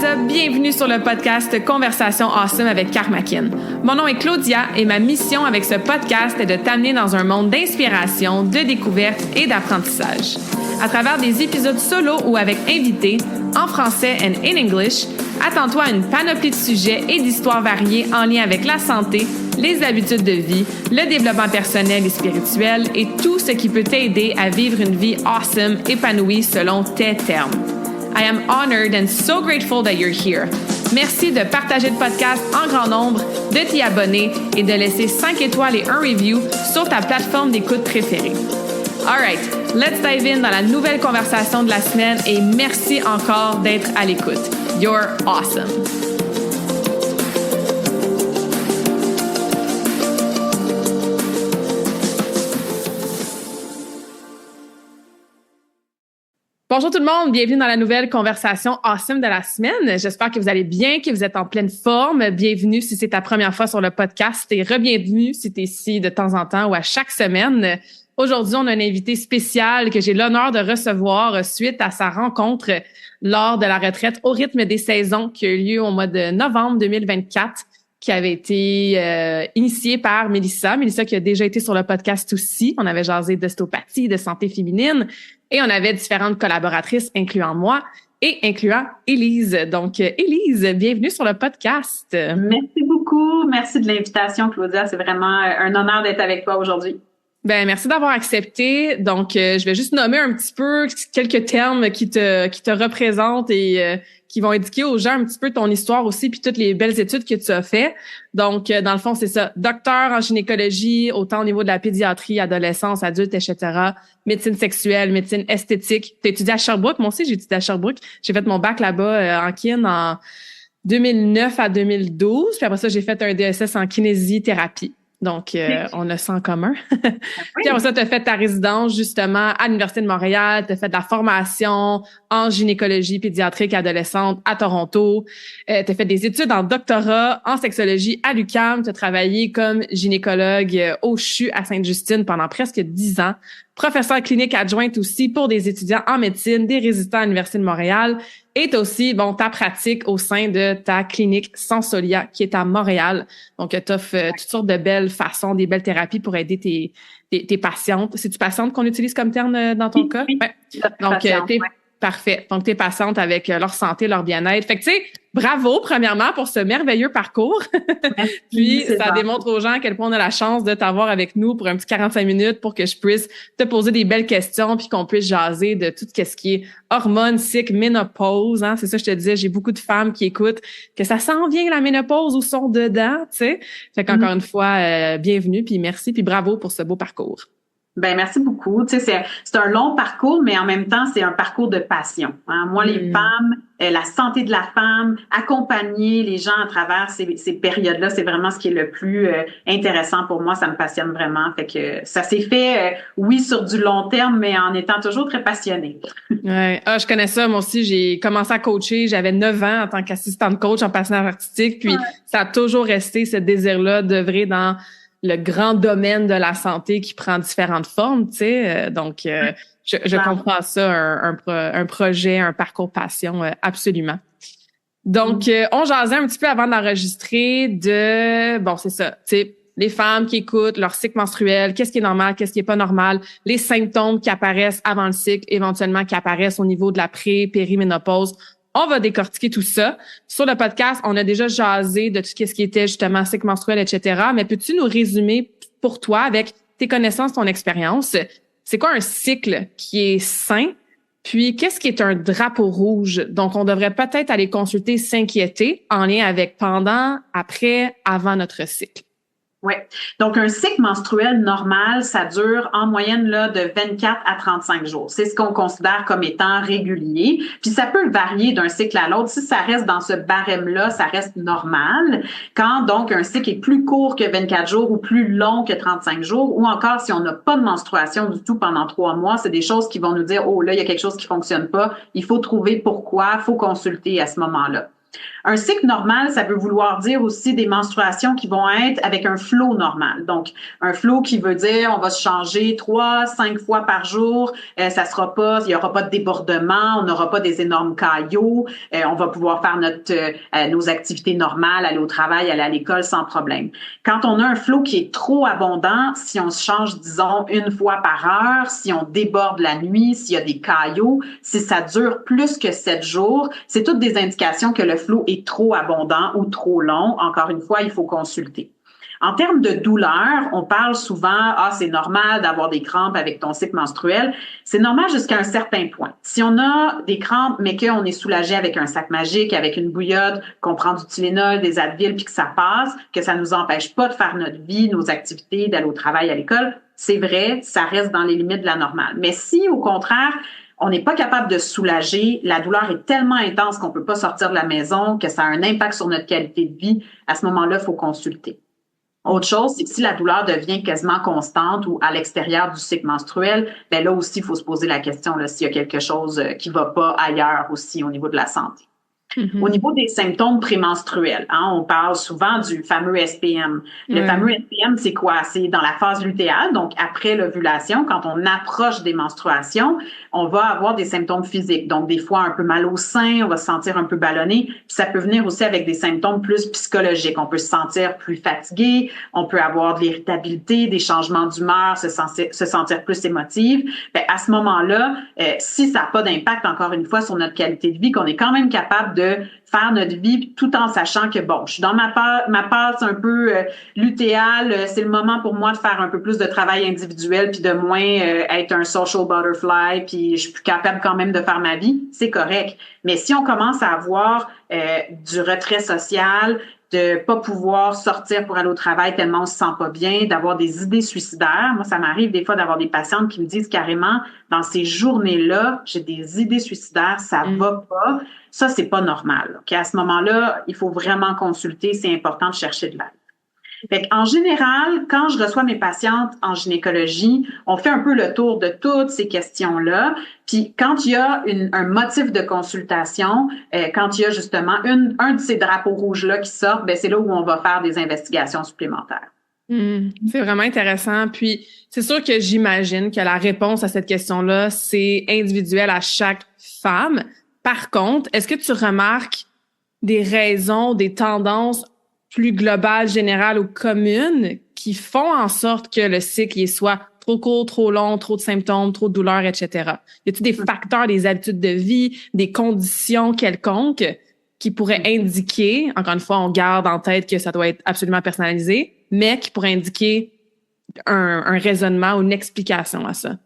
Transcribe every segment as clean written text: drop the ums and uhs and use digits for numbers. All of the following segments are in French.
Up, bienvenue sur le podcast Conversation Awesome avec Karmakin. Mon nom est Claudia et ma mission avec ce podcast est de t'amener dans un monde d'inspiration, de découverte et d'apprentissage. À travers des épisodes solo ou avec invités, en français and in English, attends-toi à une panoplie de sujets et d'histoires variées en lien avec la santé, les habitudes de vie, le développement personnel et spirituel et tout ce qui peut t'aider à vivre une vie awesome, épanouie selon tes termes. I am honored and so grateful that you're here. Merci de partager le podcast en grand nombre, de t'y abonner et de laisser 5 étoiles et un review sur ta plateforme d'écoute préférée. All right, let's dive in dans la nouvelle conversation de la semaine et merci encore d'être à l'écoute. You're awesome. Bonjour tout le monde, bienvenue dans la nouvelle conversation awesome de la semaine. J'espère que vous allez bien, que vous êtes en pleine forme. Bienvenue si c'est ta première fois sur le podcast et re-bienvenue si tu es ici de temps en temps ou à chaque semaine. Aujourd'hui, on a un invité spécial que j'ai l'honneur de recevoir suite à sa rencontre lors de la retraite au rythme des saisons qui a eu lieu au mois de novembre 2024, qui avait été initiée par Mélissa. Mélissa qui a déjà été sur le podcast aussi. On avait jasé d'ostéopathie, de santé féminine et on avait différentes collaboratrices, incluant moi et incluant Élise. Donc, Élise, bienvenue sur le podcast. Merci beaucoup. Merci de l'invitation, Claudia. C'est vraiment un honneur d'être avec toi aujourd'hui. Ben merci d'avoir accepté. Donc, je vais juste nommer un petit peu quelques termes qui te représentent et qui vont indiquer aux gens un petit peu ton histoire aussi puis toutes les belles études que tu as fait. Donc, dans le fond, c'est ça. Docteur en gynécologie, autant au niveau de la pédiatrie, adolescence, adulte, etc. Médecine sexuelle, médecine esthétique. Tu as étudié à Sherbrooke. Moi aussi, j'ai étudié à Sherbrooke. J'ai fait mon bac là-bas en kin en 2009 à 2012. Puis après ça, j'ai fait un DSS en kinésithérapie. Donc, on a ça en commun. Puis après ça, tu as fait ta résidence justement à l'Université de Montréal. Tu as fait de la formation en gynécologie pédiatrique adolescente à Toronto. Tu as fait des études en doctorat en sexologie à l'UQAM. Tu as travaillé comme gynécologue au CHU à Sainte-Justine pendant presque 10 ans. Professeur clinique adjointe aussi pour des étudiants en médecine, des résidents à l'Université de Montréal. Et t'as aussi, ta pratique au sein de ta clinique Sensolia qui est à Montréal. Donc, t'offres toutes sortes de belles façons, des belles thérapies pour aider tes patientes. C'est-tu patiente qu'on utilise comme terme dans ton cas? Oui. Ouais. Donc, t'es parfait. Donc, t'es patiente avec leur santé, leur bien-être. Fait que, tu sais, bravo, premièrement, pour ce merveilleux parcours. Puis, ça démontre aux gens à quel point on a la chance de t'avoir avec nous pour un petit 45 minutes pour que je puisse te poser des belles questions puis qu'on puisse jaser de tout ce qui est hormones, cycle, ménopause. Hein? C'est ça, je te disais, j'ai beaucoup de femmes qui écoutent que ça s'en vient la ménopause ou sont dedans, tu sais. Fait qu'encore une fois, bienvenue puis merci puis bravo pour ce beau parcours. Ben merci beaucoup. Tu sais, c'est un long parcours, mais en même temps, c'est un parcours de passion. Hein? Moi, les femmes, la santé de la femme, accompagner les gens à travers ces périodes-là, c'est vraiment ce qui est le plus intéressant pour moi. Ça me passionne vraiment. Fait que ça s'est fait, oui, sur du long terme, mais en étant toujours très passionnée. Ouais. Ah, je connais ça. Moi aussi, j'ai commencé à coacher. J'avais 9 ans en tant qu'assistante coach en patinage artistique. Puis, ça a toujours resté ce désir-là d'œuvrer dans le grand domaine de la santé qui prend différentes formes, tu sais. Donc, je comprends ça, un projet, un parcours passion, absolument. Donc, on jasait un petit peu avant d'enregistrer c'est ça, tu sais, les femmes qui écoutent leur cycle menstruel, qu'est-ce qui est normal, qu'est-ce qui est pas normal, les symptômes qui apparaissent avant le cycle, éventuellement qui apparaissent au niveau de la périménopause. On va décortiquer tout ça. Sur le podcast, on a déjà jasé de tout ce qui était justement cycle menstruel, etc. Mais peux-tu nous résumer pour toi, avec tes connaissances, ton expérience, c'est quoi un cycle qui est sain? Puis, qu'est-ce qui est un drapeau rouge? Donc, on devrait peut-être aller consulter, s'inquiéter en lien avec pendant, après, avant notre cycle. Oui. Donc, un cycle menstruel normal, ça dure en moyenne là de 24 à 35 jours. C'est ce qu'on considère comme étant régulier. Puis, ça peut varier d'un cycle à l'autre. Si ça reste dans ce barème-là, ça reste normal. Quand, donc, un cycle est plus court que 24 jours ou plus long que 35 jours, ou encore si on n'a pas de menstruation du tout pendant 3 mois, c'est des choses qui vont nous dire, oh là, il y a quelque chose qui fonctionne pas. Il faut trouver pourquoi, il faut consulter à ce moment-là. Un cycle normal, ça veut vouloir dire aussi des menstruations qui vont être avec un flow normal. Donc, un flow qui veut dire on va se changer 3-5 fois par jour. Ça sera pas, il y aura pas de débordement, on n'aura pas des énormes caillots. On va pouvoir faire nos activités normales, aller au travail, aller à l'école sans problème. Quand on a un flow qui est trop abondant, si on se change, disons, 1 fois par heure, si on déborde la nuit, s'il y a des caillots, si ça dure plus que 7 jours, c'est toutes des indications que le flow est trop abondant ou trop long. Encore une fois, il faut consulter. En termes de douleur, on parle souvent, c'est normal d'avoir des crampes avec ton cycle menstruel. C'est normal jusqu'à un certain point. Si on a des crampes, mais qu'on est soulagé avec un sac magique, avec une bouillotte, qu'on prend du Tylenol, des Advil, puis que ça passe, que ça nous empêche pas de faire notre vie, nos activités, d'aller au travail, à l'école, c'est vrai, ça reste dans les limites de la normale. Mais si, au contraire, on n'est pas capable de se soulager, la douleur est tellement intense qu'on peut pas sortir de la maison, que ça a un impact sur notre qualité de vie, à ce moment-là, il faut consulter. Autre chose, c'est que si la douleur devient quasiment constante ou à l'extérieur du cycle menstruel, ben là aussi, il faut se poser la question là, s'il y a quelque chose qui va pas ailleurs aussi au niveau de la santé. Au niveau des symptômes prémenstruels, on parle souvent du fameux SPM. Le fameux SPM, c'est quoi? C'est dans la phase lutéale, donc après l'ovulation, quand on approche des menstruations, on va avoir des symptômes physiques. Donc, des fois, un peu mal au sein, on va se sentir un peu ballonné. Puis ça peut venir aussi avec des symptômes plus psychologiques. On peut se sentir plus fatigué, on peut avoir de l'irritabilité, des changements d'humeur, se sentir plus émotive. Ben, à ce moment-là, si ça n'a pas d'impact, encore une fois, sur notre qualité de vie, qu'on est quand même capable de faire notre vie tout en sachant que, bon, je suis dans ma passe un peu lutéale, c'est le moment pour moi de faire un peu plus de travail individuel puis de moins être un social butterfly puis je suis plus capable quand même de faire ma vie, c'est correct. Mais si on commence à avoir du retrait social, de pas pouvoir sortir pour aller au travail tellement on se sent pas bien, d'avoir des idées suicidaires. Moi, ça m'arrive des fois d'avoir des patientes qui me disent carrément, dans ces journées-là, j'ai des idées suicidaires, ça va pas. Ça, c'est pas normal. Okay? À ce moment-là, il faut vraiment consulter, c'est important de chercher de l'aide. Fait en général, quand je reçois mes patientes en gynécologie, on fait un peu le tour de toutes ces questions-là. Puis quand il y a un motif de consultation, quand il y a justement un de ces drapeaux rouges-là qui sort, ben c'est là où on va faire des investigations supplémentaires. C'est vraiment intéressant. Puis c'est sûr que j'imagine que la réponse à cette question-là, c'est individuel à chaque femme. Par contre, est-ce que tu remarques des raisons, des tendances plus globales, générales ou communes qui font en sorte que le cycle est soit trop court, trop long, trop de symptômes, trop de douleurs, etc. Y a-t-il des facteurs, des habitudes de vie, des conditions quelconques qui pourraient indiquer, encore une fois, on garde en tête que ça doit être absolument personnalisé, mais qui pourraient indiquer un raisonnement ou une explication à ça?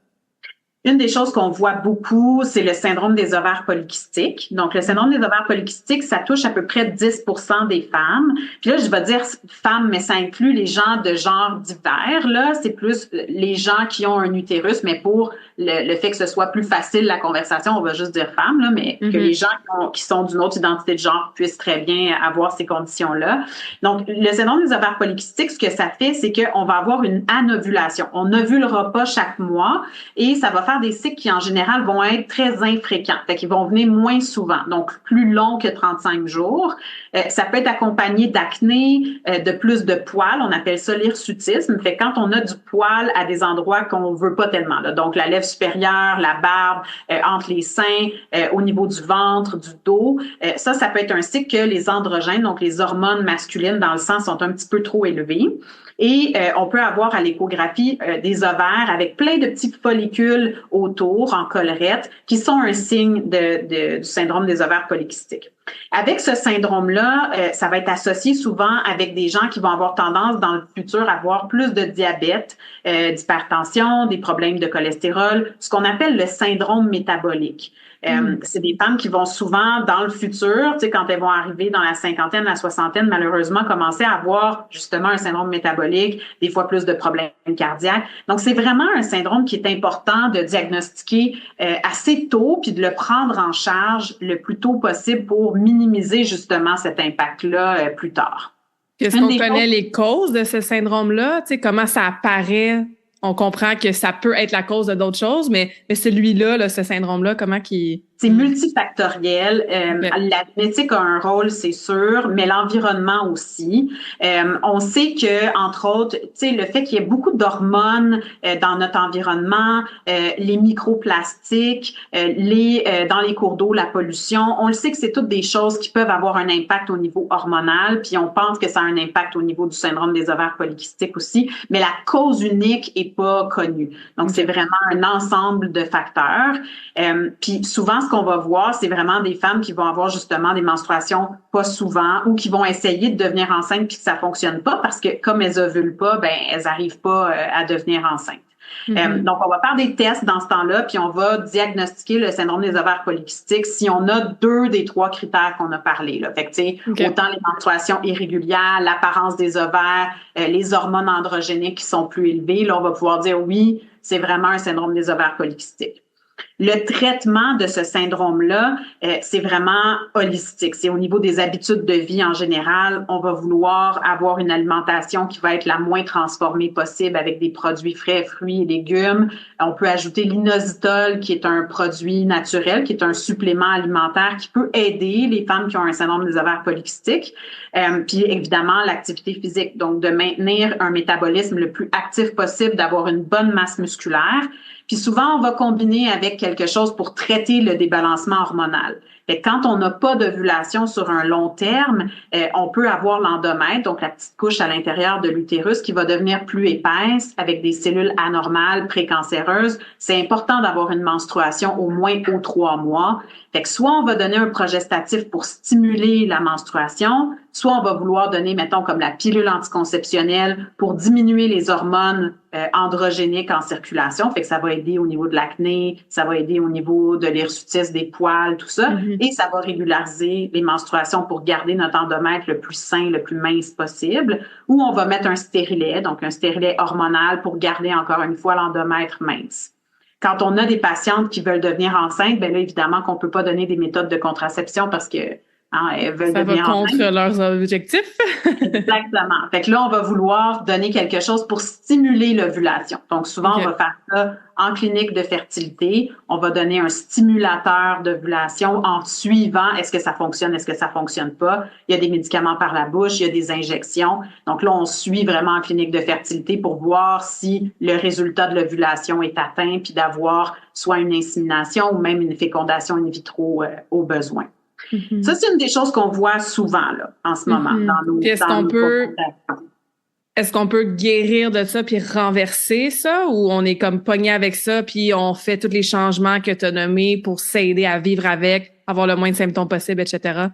Une des choses qu'on voit beaucoup, c'est le syndrome des ovaires polykystiques. Donc, le syndrome des ovaires polykystiques, ça touche à peu près 10% des femmes. Puis là, je vais dire femmes, mais ça inclut les gens de genre divers. Là, c'est plus les gens qui ont un utérus, mais pour le fait que ce soit plus facile la conversation, on va juste dire femmes, là, mais que les gens qui sont d'une autre identité de genre puissent très bien avoir ces conditions-là. Donc, le syndrome des ovaires polykystiques, ce que ça fait, c'est qu'on va avoir une anovulation. On n'ovulera pas chaque mois et ça va faire des cycles qui, en général, vont être très infréquents. Fait qu'ils vont venir moins souvent, donc plus long que 35 jours. Ça peut être accompagné d'acné, de plus de poils. On appelle ça l'hirsutisme. Fait que quand on a du poil à des endroits qu'on veut pas tellement, là, donc la lèvre supérieure, la barbe, entre les seins, au niveau du ventre, du dos, ça peut être un cycle que les androgènes, donc les hormones masculines dans le sang, sont un petit peu trop élevées. Et on peut avoir à l'échographie des ovaires avec plein de petits follicules autour, en collerette, qui sont un signe du syndrome des ovaires polykystiques. Avec ce syndrome-là, ça va être associé souvent avec des gens qui vont avoir tendance dans le futur à avoir plus de diabète, d'hypertension, des problèmes de cholestérol, ce qu'on appelle le syndrome métabolique. C'est des femmes qui vont souvent, dans le futur, tu sais, quand elles vont arriver dans la cinquantaine, la soixantaine, malheureusement, commencer à avoir justement un syndrome métabolique, des fois plus de problèmes cardiaques. Donc, c'est vraiment un syndrome qui est important de diagnostiquer assez tôt puis de le prendre en charge le plus tôt possible pour minimiser justement cet impact-là plus tard. Est-ce qu'on connaît les causes de ce syndrome-là? Tu sais, comment ça apparaît? On comprend que ça peut être la cause de d'autres choses, mais celui-là, là, ce syndrome-là, comment il C'est multifactoriel. La génétique a un rôle, c'est sûr, mais l'environnement aussi. On sait que, entre autres, tu sais, le fait qu'il y ait beaucoup d'hormones dans notre environnement, les microplastiques, dans les cours d'eau, la pollution, on le sait que c'est toutes des choses qui peuvent avoir un impact au niveau hormonal, puis on pense que ça a un impact au niveau du syndrome des ovaires polykystiques aussi, mais la cause unique est pas connue. Donc, c'est vraiment un ensemble de facteurs. Puis souvent, ce qu'on va voir, c'est vraiment des femmes qui vont avoir justement des menstruations pas souvent ou qui vont essayer de devenir enceintes puis que ça fonctionne pas parce que comme elles ovulent pas, ben elles arrivent pas à devenir enceintes. Donc, on va faire des tests dans ce temps-là, puis on va diagnostiquer le syndrome des ovaires polykystiques si on a 2 des 3 critères qu'on a parlé. Là. Fait que, tu sais, autant les menstruations irrégulières, l'apparence des ovaires, les hormones androgéniques qui sont plus élevées, là, on va pouvoir dire oui, c'est vraiment un syndrome des ovaires polykystiques. Le traitement de ce syndrome-là, c'est vraiment holistique. C'est au niveau des habitudes de vie en général. On va vouloir avoir une alimentation qui va être la moins transformée possible avec des produits frais, fruits et légumes. On peut ajouter l'inositol, qui est un produit naturel, qui est un supplément alimentaire qui peut aider les femmes qui ont un syndrome des ovaires polykystiques. Puis évidemment, l'activité physique. Donc, de maintenir un métabolisme le plus actif possible, d'avoir une bonne masse musculaire. Puis souvent, on va combiner avec quelque chose pour traiter le débalancement hormonal. Fait que quand on n'a pas d'ovulation sur un long terme, on peut avoir l'endomètre, donc la petite couche à l'intérieur de l'utérus qui va devenir plus épaisse avec des cellules anormales précancéreuses. C'est important d'avoir une menstruation au moins aux 3 mois. Fait que soit on va donner un progestatif pour stimuler la menstruation, soit on va vouloir donner, mettons, comme la pilule anticonceptionnelle pour diminuer les hormones androgéniques en circulation. Fait que ça va aider au niveau de l'acné, ça va aider au niveau de l'hirsutisme des poils, tout ça. Et ça va régulariser les menstruations pour garder notre endomètre le plus sain, le plus mince possible. Ou on va mettre un stérilet, donc un stérilet hormonal pour garder encore une fois l'endomètre mince. Quand on a des patientes qui veulent devenir enceintes, ben là, évidemment qu'on peut pas donner des méthodes de contraception parce que elles veulent devenir enceintes. Ça va contre leurs objectifs. Exactement. Fait que là, on va vouloir donner quelque chose pour stimuler l'ovulation. Donc, souvent, on va faire ça en clinique de fertilité. On va donner un stimulateur d'ovulation en suivant est-ce que ça fonctionne, est-ce que ça fonctionne pas. Il y a des médicaments par la bouche, il y a des injections. Donc là, on suit vraiment en clinique de fertilité pour voir si le résultat de l'ovulation est atteint puis d'avoir soit une insémination ou même une fécondation in vitro au besoin. Ça, c'est une des choses qu'on voit souvent là, en ce moment dans nos Est-ce qu'on peut guérir de ça puis renverser ça ou on est comme pogné avec ça puis on fait tous les changements que tu as nommés pour s'aider à vivre avec, avoir le moins de symptômes possible, etc.?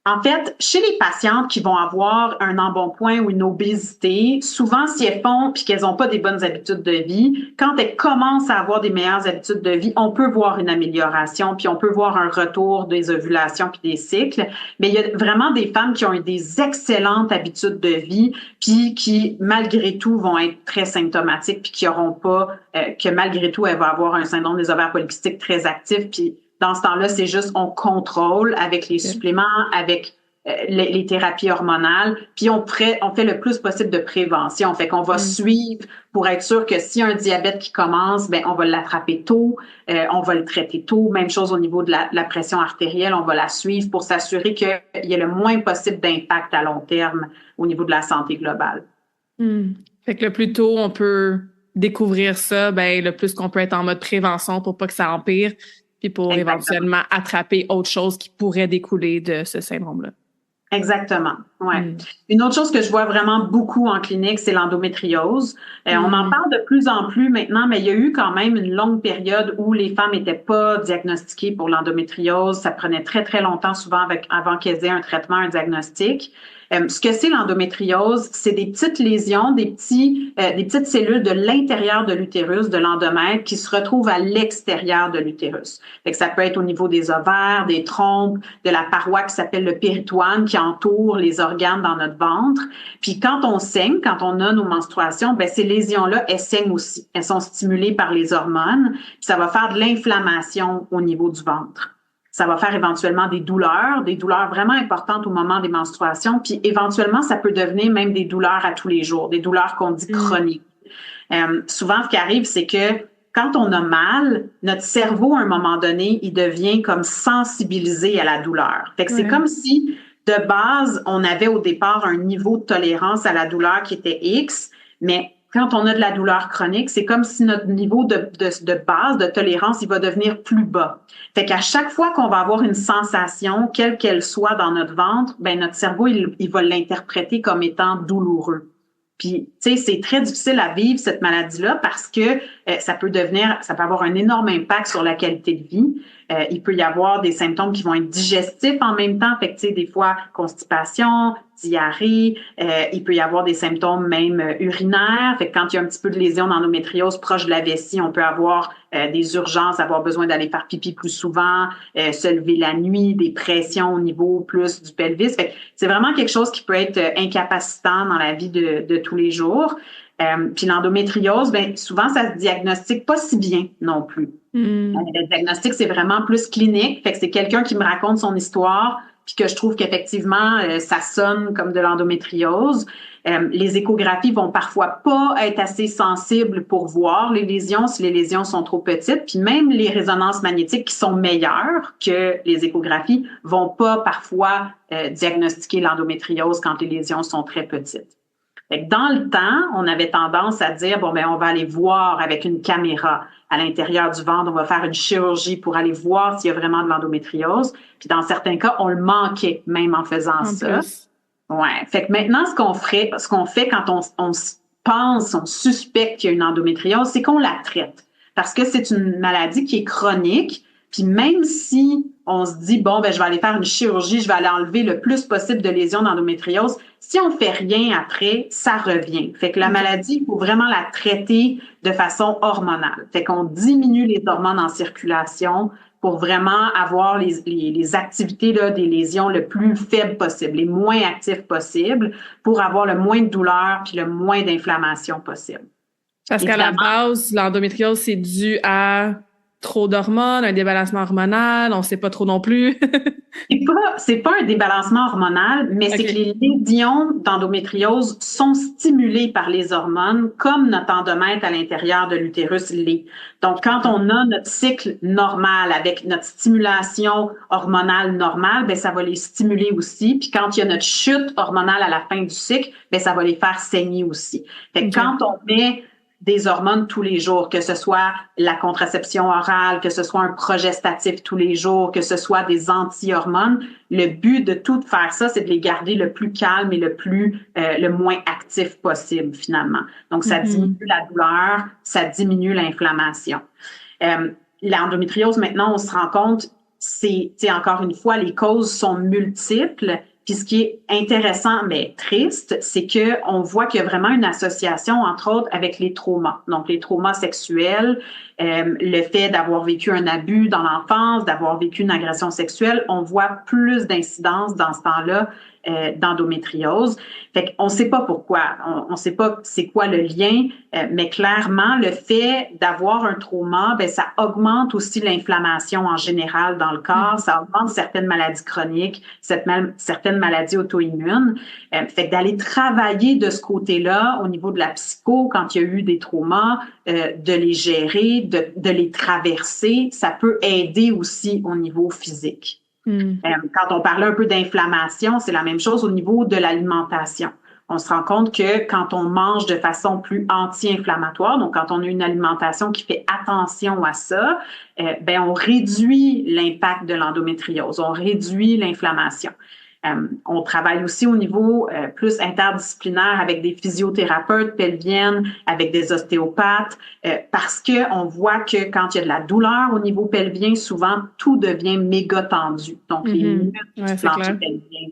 En fait, chez les patientes qui vont avoir un embonpoint ou une obésité, souvent, si elles font puis qu'elles n'ont pas des bonnes habitudes de vie, quand elles commencent à avoir des meilleures habitudes de vie, on peut voir une amélioration puis on peut voir un retour des ovulations puis des cycles. Mais il y a vraiment des femmes qui ont eu des excellentes habitudes de vie puis qui, malgré tout, vont être très symptomatiques puis qui n'auront pas, que malgré tout, elles vont avoir un syndrome des ovaires polykystiques très actif puis dans ce temps-là, c'est juste on contrôle avec les suppléments, avec les thérapies hormonales, puis on fait le plus possible de prévention. Fait qu'on va suivre pour être sûr que s'il y a un diabète qui commence, ben on va l'attraper tôt, on va le traiter tôt. Même chose au niveau de la pression artérielle, on va la suivre pour s'assurer qu'il y ait le moins possible d'impact à long terme au niveau de la santé globale. Fait que le plus tôt on peut découvrir ça, ben le plus qu'on peut être en mode prévention pour pas que ça empire. Puis pour éventuellement attraper autre chose qui pourrait découler de ce syndrome-là. Exactement, ouais. Une autre chose que je vois vraiment beaucoup en clinique, c'est l'endométriose. On en parle de plus en plus maintenant, mais il y a eu quand même une longue période où les femmes n'étaient pas diagnostiquées pour l'endométriose. Ça prenait très, très longtemps, souvent avant qu'elles aient un traitement, un diagnostic. Ce que c'est l'endométriose, c'est des petites lésions, des petites cellules de l'intérieur de l'utérus, de l'endomètre, qui se retrouvent à l'extérieur de l'utérus. Fait que ça peut être au niveau des ovaires, des trompes, de la paroi qui s'appelle le péritoine, qui entoure les organes dans notre ventre. Puis quand on saigne, quand on a nos menstruations, ben ces lésions-là, elles saignent aussi. Elles sont stimulées par les hormones. Puis ça va faire de l'inflammation au niveau du ventre. Ça va faire éventuellement des douleurs vraiment importantes au moment des menstruations, puis éventuellement, ça peut devenir même des douleurs à tous les jours, des douleurs qu'on dit chroniques. Souvent, ce qui arrive, c'est que quand on a mal, notre cerveau, à un moment donné, il devient comme sensibilisé à la douleur. Fait que c'est comme si, de base, on avait au départ un niveau de tolérance à la douleur qui était X, mais quand on a de la douleur chronique, c'est comme si notre niveau de base de tolérance, il va devenir plus bas. Fait qu'à chaque fois qu'on va avoir une sensation, quelle qu'elle soit dans notre ventre, ben notre cerveau, il va l'interpréter comme étant douloureux. Puis, tu sais, c'est très difficile à vivre cette maladie-là parce que ça peut avoir un énorme impact sur la qualité de vie. Il peut y avoir des symptômes qui vont être digestifs en même temps. Fait que, tu sais, des fois, constipation, diarrhée. Il peut y avoir des symptômes même urinaires. Fait que quand il y a un petit peu de lésion d'endométriose proche de la vessie, on peut avoir des urgences, avoir besoin d'aller faire pipi plus souvent, se lever la nuit, des pressions au niveau plus du pelvis. Fait que c'est vraiment quelque chose qui peut être incapacitant dans la vie de tous les jours. Puis l'endométriose, ben souvent, ça se diagnostique pas si bien non plus. Le diagnostic, c'est vraiment plus clinique. Fait que c'est quelqu'un qui me raconte son histoire, puis que je trouve qu'effectivement, ça sonne comme de l'endométriose. Les échographies vont parfois pas être assez sensibles pour voir les lésions si les lésions sont trop petites. Puis même les résonances magnétiques qui sont meilleures que les échographies vont pas parfois diagnostiquer l'endométriose quand les lésions sont très petites. Fait que dans le temps, on avait tendance à dire, bon, ben, on va aller voir avec une caméra à l'intérieur du ventre, on va faire une chirurgie pour aller voir s'il y a vraiment de l'endométriose. Puis dans certains cas, on le manquait même en faisant ça. Ouais. Fait que maintenant, ce qu'on fait quand on pense, on suspecte qu'il y a une endométriose, c'est qu'on la traite. Parce que c'est une maladie qui est chronique. Puis même si on se dit, bon, ben, je vais aller faire une chirurgie, je vais aller enlever le plus possible de lésions d'endométriose, si on fait rien après, ça revient. Fait que la maladie, il faut vraiment la traiter de façon hormonale. Fait qu'on diminue les hormones en circulation pour vraiment avoir les activités là, des lésions le plus faibles possible, les moins actifs possibles, pour avoir le moins de douleur puis le moins d'inflammation possible. Parce qu'à la base, l'endométriose, c'est dû à trop d'hormones, un débalancement hormonal, on sait pas trop non plus. c'est pas un débalancement hormonal, mais c'est que les lésions d'endométriose sont stimulées par les hormones, comme notre endomètre à l'intérieur de l'utérus l'est. Donc, quand on a notre cycle normal avec notre stimulation hormonale normale, ben ça va les stimuler aussi. Puis quand il y a notre chute hormonale à la fin du cycle, ben ça va les faire saigner aussi. Fait que quand on met des hormones tous les jours, que ce soit la contraception orale, que ce soit un progestatif tous les jours, que ce soit des anti-hormones. Le but de tout faire ça, c'est de les garder le plus calme et le moins actif possible finalement. Donc, ça diminue la douleur, ça diminue l'inflammation. L'endométriose, maintenant, on se rend compte, c'est encore une fois, les causes sont multiples. Puis ce qui est intéressant, mais triste, c'est que on voit qu'il y a vraiment une association, entre autres, avec les traumas. Donc, les traumas sexuels, le fait d'avoir vécu un abus dans l'enfance, d'avoir vécu une agression sexuelle, on voit plus d'incidence dans ce temps-là d'endométriose. Fait qu'on sait pas pourquoi, on sait pas c'est quoi le lien, mais clairement, le fait d'avoir un trauma, ben ça augmente aussi l'inflammation en général dans le corps, ça augmente certaines maladies chroniques, certaines maladies auto-immunes. Fait que d'aller travailler de ce côté-là au niveau de la psycho, quand il y a eu des traumas, de les gérer, de les traverser, ça peut aider aussi au niveau physique. Quand on parlait un peu d'inflammation, c'est la même chose au niveau de l'alimentation. On se rend compte que quand on mange de façon plus anti-inflammatoire, donc quand on a une alimentation qui fait attention à ça, ben on réduit l'impact de l'endométriose, on réduit l'inflammation. On travaille aussi au niveau plus interdisciplinaire avec des physiothérapeutes pelviennes, avec des ostéopathes, parce que on voit que quand il y a de la douleur au niveau pelvien, souvent tout devient méga tendu. Donc les muscles du plancher pelvien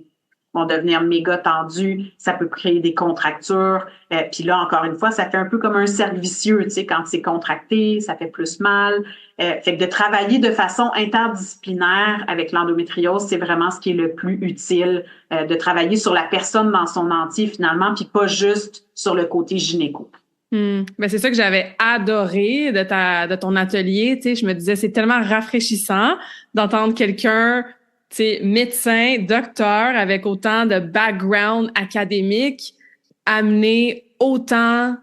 vont devenir méga tendus, ça peut créer des contractures. Puis là, encore une fois, ça fait un peu comme un cercle vicieux, tu sais, quand c'est contracté, ça fait plus mal. Fait que de travailler de façon interdisciplinaire avec l'endométriose, c'est vraiment ce qui est le plus utile, de travailler sur la personne dans son entier finalement, puis pas juste sur le côté gynéco. Ben c'est ça que j'avais adoré de ton atelier, tu sais, je me disais c'est tellement rafraîchissant d'entendre quelqu'un, tu sais, médecin, docteur avec autant de background académique amener autant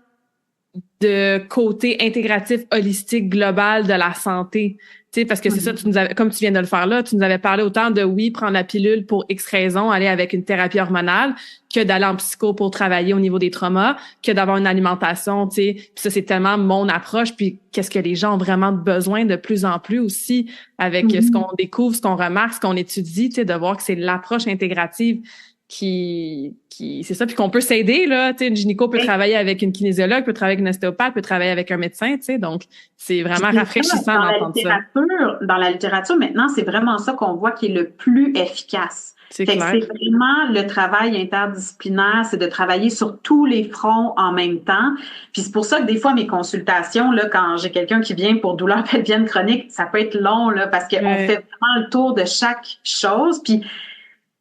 de côté intégratif, holistique, global de la santé. Tu sais, parce que c'est ça, tu nous avais, comme tu viens de le faire là, tu nous avais parlé autant de oui, prendre la pilule pour X raisons, aller avec une thérapie hormonale, que d'aller en psycho pour travailler au niveau des traumas, que d'avoir une alimentation, tu sais. Puis ça, c'est tellement mon approche, puis qu'est-ce que les gens ont vraiment besoin de plus en plus aussi avec ce qu'on découvre, ce qu'on remarque, ce qu'on étudie, tu sais, de voir que c'est l'approche intégrative qui c'est ça, puis qu'on peut s'aider là, tu sais, une gynéco peut travailler avec une kinésiologue, peut travailler avec une ostéopathe, peut travailler avec un médecin, tu sais, donc c'est vraiment rafraîchissant d'entendre ça. Dans la littérature maintenant, c'est vraiment ça qu'on voit qui est le plus efficace. C'est clair. C'est vraiment le travail interdisciplinaire, c'est de travailler sur tous les fronts en même temps. Puis c'est pour ça que des fois mes consultations là, quand j'ai quelqu'un qui vient pour douleur pelvienne chronique, ça peut être long là parce qu'on fait vraiment le tour de chaque chose. Puis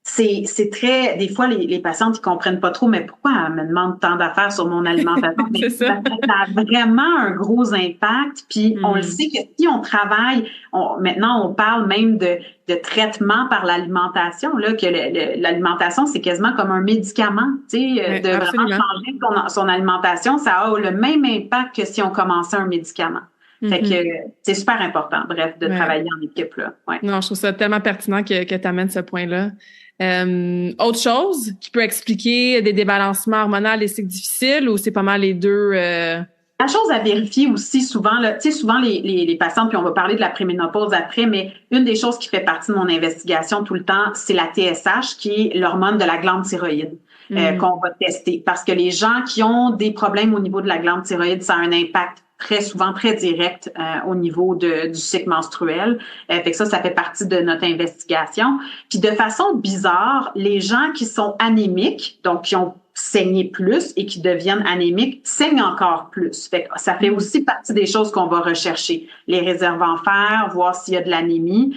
c'est très, des fois, les patientes, ils comprennent pas trop, mais pourquoi elle me demande tant d'affaires sur mon alimentation? Mais ça a vraiment un gros impact. Puis, on le sait que si on travaille, maintenant, on parle même de traitement par l'alimentation, là, que l'alimentation, c'est quasiment comme un médicament, tu sais, de vraiment changer son alimentation, ça a le même impact que si on commençait un médicament. Fait que c'est super important, bref, de travailler en équipe, là. Ouais. Non, je trouve ça tellement pertinent que tu amènes ce point-là. Autre chose qui peut expliquer des débalancements hormonaux et cycles difficiles ou c'est pas mal les deux? La chose à vérifier aussi souvent, là, tu sais, souvent les patientes, puis on va parler de la préménopause après, mais une des choses qui fait partie de mon investigation tout le temps, c'est la TSH, qui est l'hormone de la glande thyroïde. Qu'on va tester. Parce que les gens qui ont des problèmes au niveau de la glande thyroïde, ça a un impact très souvent très direct au niveau du cycle menstruel. Fait que ça fait partie de notre investigation. Puis de façon bizarre, les gens qui sont anémiques, donc qui ont saigné plus et qui deviennent anémiques, saignent encore plus. Fait que ça fait aussi partie des choses qu'on va rechercher. Les réserves en fer, voir s'il y a de l'anémie.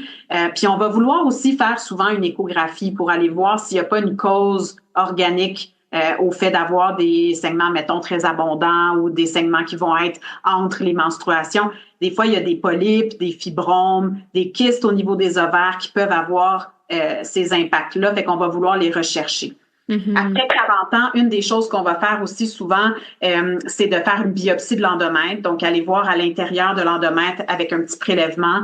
Puis on va vouloir aussi faire souvent une échographie pour aller voir s'il n'y a pas une cause organique au fait d'avoir des saignements, mettons, très abondants ou des saignements qui vont être entre les menstruations. Des fois, il y a des polypes, des fibromes, des kystes au niveau des ovaires qui peuvent avoir ces impacts-là, fait qu'on va vouloir les rechercher. Après 40 ans, une des choses qu'on va faire aussi souvent, c'est de faire une biopsie de l'endomètre. Donc, aller voir à l'intérieur de l'endomètre avec un petit prélèvement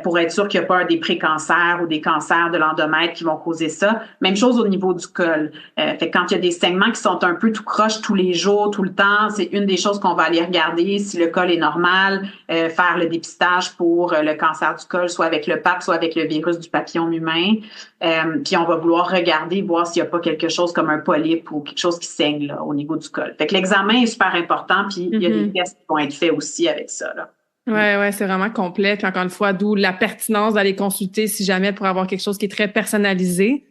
pour être sûr qu'il n'y a pas des précancers ou des cancers de l'endomètre qui vont causer ça. Même chose au niveau du col. Fait que quand il y a des saignements qui sont un peu tout croche tous les jours, tout le temps, c'est une des choses qu'on va aller regarder si le col est normal, faire le dépistage pour le cancer du col, soit avec le PAP, soit avec le virus du papillome humain. Puis on va vouloir regarder, voir s'il n'y a pas quelque chose comme un polype ou quelque chose qui saigne là, au niveau du col. Fait que l'examen est super important, puis il y a des tests qui vont être faits aussi avec ça. Là. Ouais, c'est vraiment complet. Puis encore une fois, d'où la pertinence d'aller consulter si jamais pour avoir quelque chose qui est très personnalisé.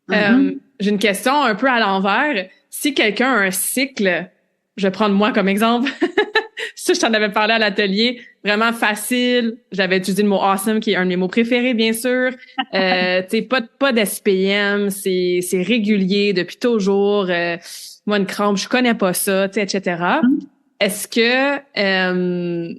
J'ai une question un peu à l'envers. Si quelqu'un a un cycle, je vais prendre moi comme exemple. Ça, je t'en avais parlé à l'atelier. Vraiment facile. J'avais utilisé le mot awesome, qui est un de mes mots préférés, bien sûr. Tu sais, pas d'SPM. C'est régulier depuis toujours. Moi, une crampe, je connais pas ça, tu sais, etc. Est-ce que,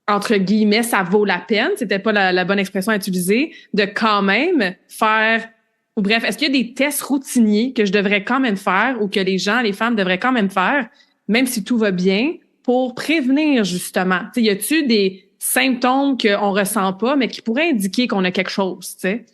entre guillemets, ça vaut la peine? C'était pas la bonne expression à utiliser. De quand même faire, ou bref, est-ce qu'il y a des tests routiniers que je devrais quand même faire ou que les femmes devraient quand même faire, même si tout va bien, pour prévenir, justement? Tu sais, y a-tu des symptômes qu'on ressent pas, mais qui pourraient indiquer qu'on a quelque chose, tu sais?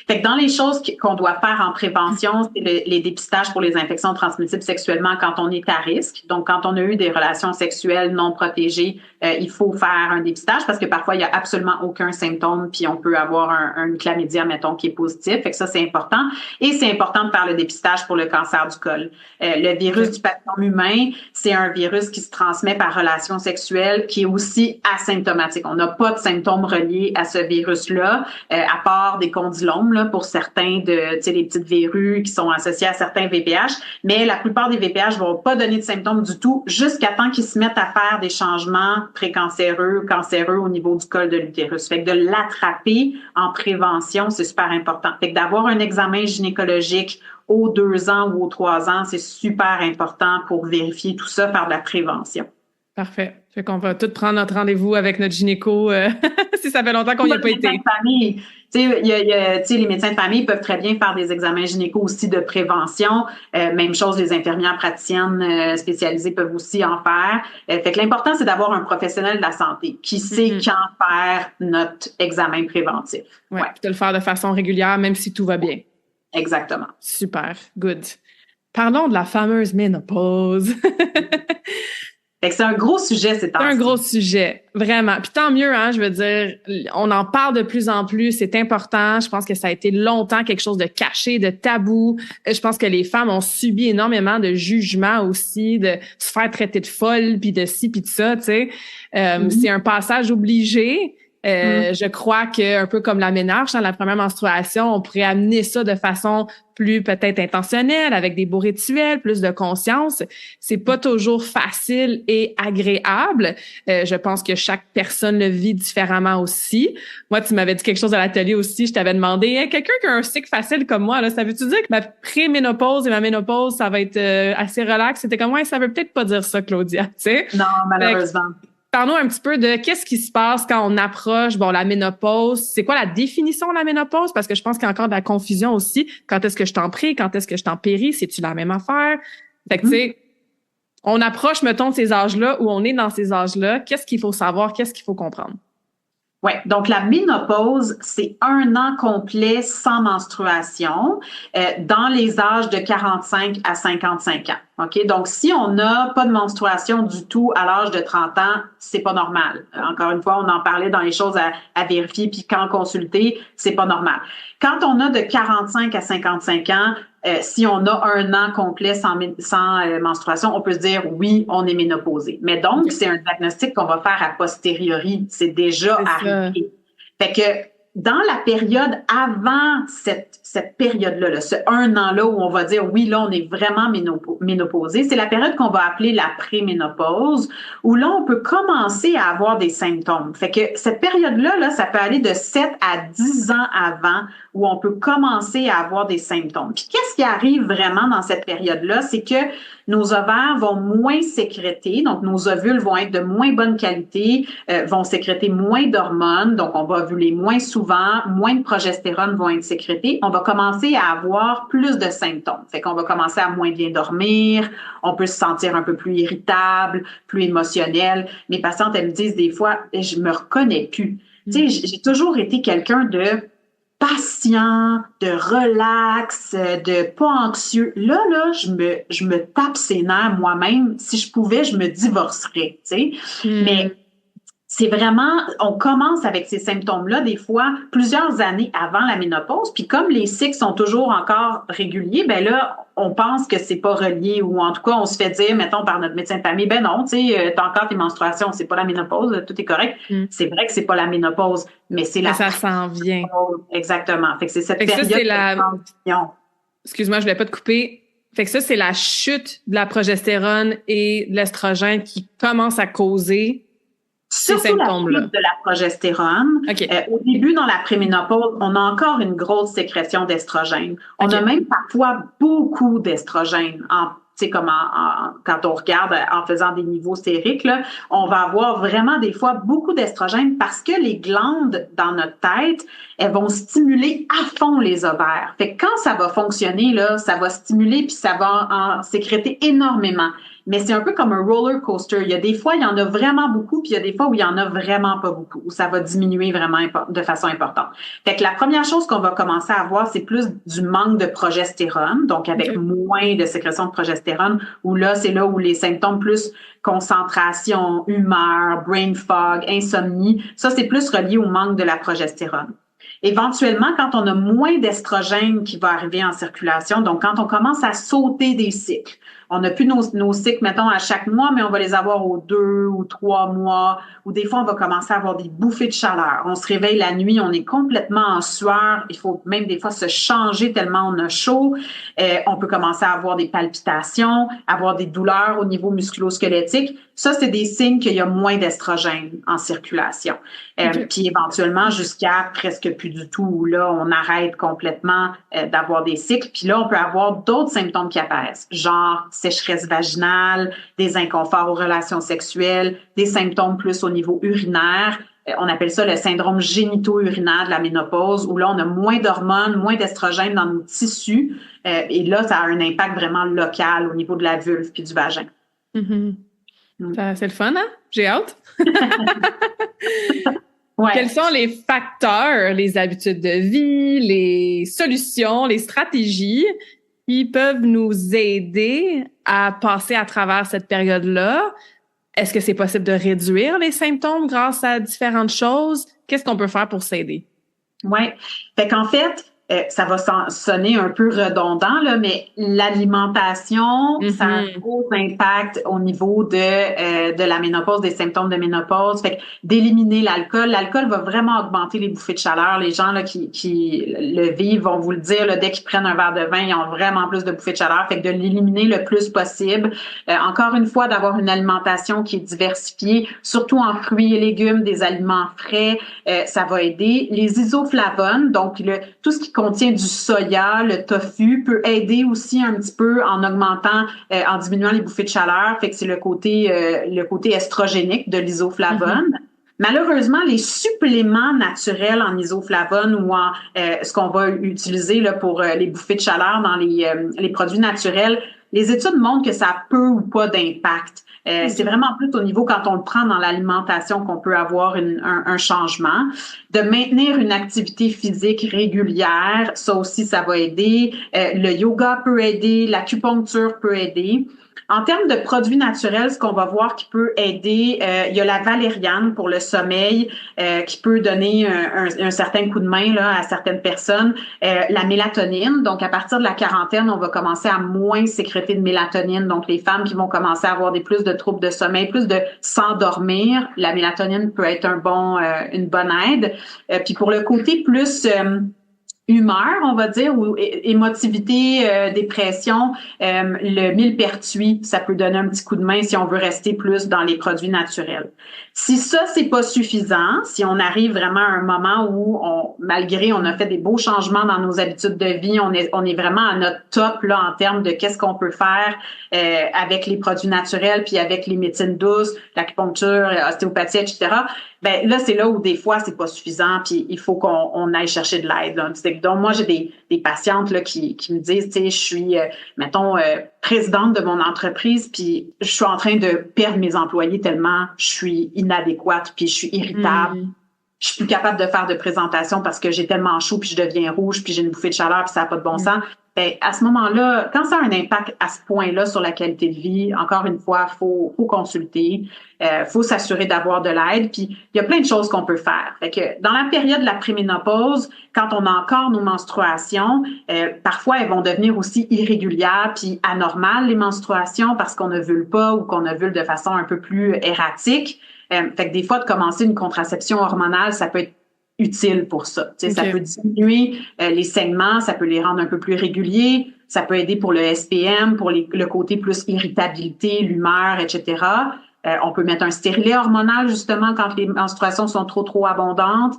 Fait que dans les choses qu'on doit faire en prévention, c'est les dépistages pour les infections transmissibles sexuellement quand on est à risque. Donc, quand on a eu des relations sexuelles non protégées, il faut faire un dépistage parce que parfois, il y a absolument aucun symptôme puis on peut avoir un chlamydia, mettons, qui est positif. Fait que ça, c'est important. Et c'est important de faire le dépistage pour le cancer du col. Le virus du papillome humain, c'est un virus qui se transmet par relation sexuelle qui est aussi asymptomatique. On n'a pas de symptômes reliés à ce virus-là, à part des condylomes là, pour certains de, tu sais, les petites verrues qui sont associées à certains VPH. Mais la plupart des VPH vont pas donner de symptômes du tout jusqu'à temps qu'ils se mettent à faire des changements précancéreux, cancéreux au niveau du col de l'utérus. Fait que de l'attraper en prévention, c'est super important. Fait que d'avoir un examen gynécologique aux 2 ans ou aux 3 ans, c'est super important pour vérifier tout ça, faire de la prévention. Parfait. Fait qu'on va tout prendre notre rendez-vous avec notre gynéco si ça fait longtemps qu'on n'y a pas été. Tu sais, les médecins de famille peuvent très bien faire des examens gynéco aussi de prévention. Même chose, les infirmières praticiennes spécialisées peuvent aussi en faire. Fait que l'important, c'est d'avoir un professionnel de la santé qui sait quand faire notre examen préventif. Ouais. De le faire de façon régulière, même si tout va bien. Exactement. Super. Good. Parlons de la fameuse ménopause. Fait que c'est un gros sujet, c'est un gros sujet, vraiment. Puis tant mieux, hein, je veux dire, on en parle de plus en plus, c'est important. Je pense que ça a été longtemps quelque chose de caché, de tabou. Je pense que les femmes ont subi énormément de jugements aussi, de se faire traiter de folle, puis de ci, puis de ça, tu sais. C'est un passage obligé. Je crois que un peu comme la ménarche, la première menstruation, on pourrait amener ça de façon plus peut-être intentionnelle, avec des beaux rituels, plus de conscience. C'est pas toujours facile et agréable. Je pense que chaque personne le vit différemment aussi. Moi, tu m'avais dit quelque chose à l'atelier aussi. Je t'avais demandé, hey, quelqu'un qui a un cycle facile comme moi, là, ça veut-tu dire que ma pré-ménopause et ma ménopause, ça va être assez relax? C'était comme, ouais, ça veut peut-être pas dire ça, Claudia, tu sais? Non, malheureusement. Parlons un petit peu de qu'est-ce qui se passe quand on approche, la ménopause. C'est quoi la définition de la ménopause? Parce que je pense qu'il y a encore de la confusion aussi. Quand est-ce que je t'en prie? Quand est-ce que je t'en péris? C'est-tu la même affaire? Fait que, tu sais, on approche, mettons, de ces âges-là, où on est dans ces âges-là. Qu'est-ce qu'il faut savoir? Qu'est-ce qu'il faut comprendre? Ouais, donc la ménopause, c'est 1 an complet sans menstruation dans les âges de 45 à 55 ans. OK? Donc, si on n'a pas de menstruation du tout à l'âge de 30 ans, c'est pas normal. Encore une fois, on en parlait dans les choses à vérifier, puis quand consulter, c'est pas normal. Quand on a de 45 à 55 ans, si on a 1 an complet sans menstruation, on peut se dire oui, on est ménopausé. Mais donc, c'est un diagnostic qu'on va faire a posteriori. C'est déjà arrivé. Fait que dans la période avant cette période-là, ce 1 an-là où on va dire oui, là, on est vraiment ménopausé, c'est la période qu'on va appeler la préménopause, où là, on peut commencer à avoir des symptômes. Fait que cette période-là, là, ça peut aller de 7 à 10 ans avant où on peut commencer à avoir des symptômes. Puis qu'est-ce qui arrive vraiment dans cette période-là? C'est que nos ovaires vont moins sécréter, donc nos ovules vont être de moins bonne qualité, vont sécréter moins d'hormones, donc on va ovuler moins souvent, moins de progestérone vont être sécrétées. On va commencer à avoir plus de symptômes. Fait qu'on va commencer à moins bien dormir, on peut se sentir un peu plus irritable, plus émotionnel. Mes patientes, elles me disent des fois, je me reconnais plus. Tu sais, j'ai toujours été quelqu'un de patient, de relax, de pas anxieux. Là, je me tape ses nerfs moi-même. Si je pouvais, je me divorcerais, tu sais. Mais c'est vraiment, on commence avec ces symptômes-là des fois plusieurs années avant la ménopause. Puis comme les cycles sont toujours encore réguliers, ben là, on pense que c'est pas relié ou en tout cas, on se fait dire, mettons, par notre médecin de famille, ben non, tu sais, t'as encore tes menstruations, c'est pas la ménopause, tout est correct. C'est vrai que c'est pas la ménopause, mais c'est la... Ça s'en vient. Exactement. Fait que c'est cette période de transition. Excuse-moi, je voulais pas te couper. Fait que ça, c'est la chute de la progestérone et de l'estrogène qui commence à causer ces symptômes-là. La chute de la progestérone. Okay. Au début, dans la préménopause, on a encore une grosse sécrétion d'estrogène. On a même parfois beaucoup d'estrogène quand on regarde en faisant des niveaux sériques, là, on va avoir vraiment des fois beaucoup d'estrogène parce que les glandes dans notre tête, elles vont stimuler à fond les ovaires. Fait que quand ça va fonctionner, là, ça va stimuler puis ça va en sécréter énormément. Mais c'est un peu comme un roller coaster. Il y a des fois, il y en a vraiment beaucoup, puis il y a des fois où il y en a vraiment pas beaucoup, où ça va diminuer vraiment de façon importante. Fait que la première chose qu'on va commencer à avoir, c'est plus du manque de progestérone, donc avec moins de sécrétion de progestérone, où là, c'est là où les symptômes plus concentration, humeur, brain fog, insomnie, ça, c'est plus relié au manque de la progestérone. Éventuellement, quand on a moins d'estrogène qui va arriver en circulation, donc quand on commence à sauter des cycles, on n'a plus nos cycles, mettons, à chaque mois, mais on va les avoir aux 2 ou 3 mois, ou des fois, on va commencer à avoir des bouffées de chaleur. On se réveille la nuit, on est complètement en sueur. Il faut même des fois se changer tellement on a chaud. On peut commencer à avoir des palpitations, avoir des douleurs au niveau musculo-squelettique. Ça, c'est des signes qu'il y a moins d'estrogène en circulation. Puis éventuellement, jusqu'à presque plus du tout, où là, on arrête complètement d'avoir des cycles. Puis là, on peut avoir d'autres symptômes qui apparaissent, genre sécheresse vaginale, des inconforts aux relations sexuelles, des symptômes plus au niveau urinaire. On appelle ça le syndrome génito-urinaire de la ménopause, où là, on a moins d'hormones, moins d'estrogènes dans nos tissus. Et là, ça a un impact vraiment local au niveau de la vulve puis du vagin. Mm-hmm. C'est le fun, hein? J'ai hâte. Ouais. Quels sont les facteurs, les habitudes de vie, les solutions, les stratégies qui peuvent nous aider à passer à travers cette période-là? Est-ce que c'est possible de réduire les symptômes grâce à différentes choses? Qu'est-ce qu'on peut faire pour s'aider? Oui. Fait qu'en fait, ça va sonner un peu redondant, là, mais l'alimentation, ça a un gros impact au niveau de la ménopause, des symptômes de ménopause. Fait que d'éliminer l'alcool. L'alcool va vraiment augmenter les bouffées de chaleur. Les gens là, qui le vivent vont vous le dire, là, dès qu'ils prennent un verre de vin, ils ont vraiment plus de bouffées de chaleur. Fait que de l'éliminer le plus possible. Encore une fois, d'avoir une alimentation qui est diversifiée, surtout en fruits et légumes, des aliments frais, ça va aider. Les isoflavones, donc tout ce qui contient du soya, le tofu, peut aider aussi un petit peu en augmentant, en diminuant les bouffées de chaleur. Fait que c'est le côté estrogénique de l'isoflavone. Malheureusement, les suppléments naturels en isoflavone ou en ce qu'on va utiliser là, pour les bouffées de chaleur dans les produits naturels, les études montrent que ça a peu ou pas d'impact. C'est vraiment plus au niveau quand on le prend dans l'alimentation qu'on peut avoir un changement. De maintenir une activité physique régulière, ça aussi, ça va aider. Le yoga peut aider, l'acupuncture peut aider. En termes de produits naturels, ce qu'on va voir qui peut aider, il y a la valériane pour le sommeil qui peut donner un certain coup de main là, à certaines personnes. La mélatonine, donc à partir de la quarantaine, on va commencer à moins sécréter de mélatonine. Donc les femmes qui vont commencer à avoir plus de troubles de sommeil, plus de s'endormir, la mélatonine peut être une bonne aide. Puis pour le côté plus humeur, on va dire, ou émotivité, dépression, le millepertuis, ça peut donner un petit coup de main si on veut rester plus dans les produits naturels. Si ça, c'est pas suffisant, si on arrive vraiment à un moment où malgré on a fait des beaux changements dans nos habitudes de vie, on est vraiment à notre top là en termes de qu'est-ce qu'on peut faire avec les produits naturels puis avec les médecines douces, l'acupuncture, l'ostéopathie, etc. Ben là, c'est là où des fois, c'est pas suffisant, puis il faut qu'on aille chercher de l'aide. Donc, moi, j'ai des patientes là qui me disent, tu sais, je suis, présidente de mon entreprise, puis je suis en train de perdre mes employés tellement je suis inadéquate, puis je suis irritable. Je suis plus capable de faire de présentation parce que j'ai tellement chaud, puis je deviens rouge, puis j'ai une bouffée de chaleur, puis ça n'a pas de bon sens. Ben, à ce moment-là, quand ça a un impact à ce point-là sur la qualité de vie, encore une fois, faut consulter, faut s'assurer d'avoir de l'aide, puis il y a plein de choses qu'on peut faire. Fait que dans la période de la préménopause, quand on a encore nos menstruations, parfois elles vont devenir aussi irrégulières puis anormales les menstruations parce qu'on ovule pas ou qu'on ovule de façon un peu plus erratique. Fait que des fois de commencer une contraception hormonale, ça peut être utile pour ça. Okay. Ça peut diminuer les saignements, ça peut les rendre un peu plus réguliers, ça peut aider pour le SPM, pour le côté plus irritabilité, l'humeur, etc. On peut mettre un stérilet hormonal justement quand les menstruations sont trop abondantes.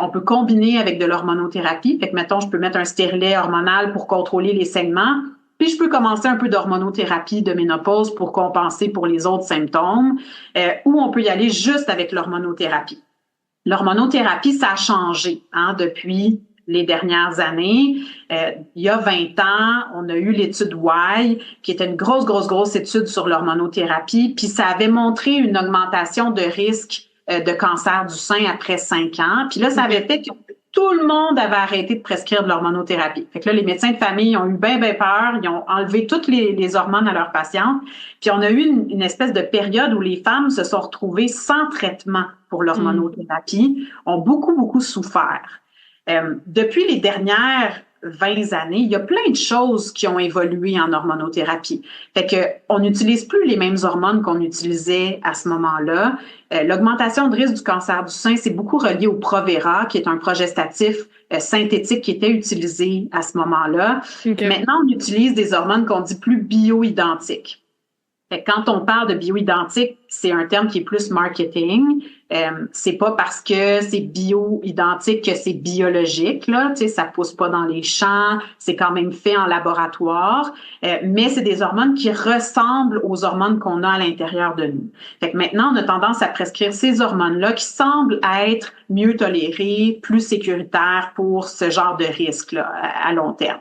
On peut combiner avec de l'hormonothérapie. Fait que mettons, je peux mettre un stérilet hormonal pour contrôler les saignements. Puis je peux commencer un peu d'hormonothérapie de ménopause pour compenser pour les autres symptômes. Ou on peut y aller juste avec l'hormonothérapie. L'hormonothérapie, ça a changé depuis les dernières années. Il y a 20 ans, on a eu l'étude Y, qui était une grosse étude sur l'hormonothérapie, puis ça avait montré une augmentation de risque de cancer du sein après 5 ans. Puis là, ça avait fait que tout le monde avait arrêté de prescrire de l'hormonothérapie. Fait que là, les médecins de famille ont eu bien peur. Ils ont enlevé toutes les hormones à leurs patientes. Puis on a eu une espèce de période où les femmes se sont retrouvées sans traitement pour l'hormonothérapie, ont beaucoup souffert. Depuis les dernières 20 années, il y a plein de choses qui ont évolué en hormonothérapie. Fait que on n'utilise plus les mêmes hormones qu'on utilisait à ce moment-là. L'augmentation de risque du cancer du sein, c'est beaucoup relié au Provera, qui est un progestatif synthétique qui était utilisé à ce moment-là. Okay. Maintenant, on utilise des hormones qu'on dit plus bioidentiques. Quand on parle de bioidentique, c'est un terme qui est plus marketing. C'est pas parce que c'est bio-identique que c'est biologique, là. Tu sais, ça pousse pas dans les champs, c'est quand même fait en laboratoire, mais c'est des hormones qui ressemblent aux hormones qu'on a à l'intérieur de nous. Fait que maintenant, on a tendance à prescrire ces hormones-là qui semblent être mieux tolérées, plus sécuritaires pour ce genre de risque-là à long terme.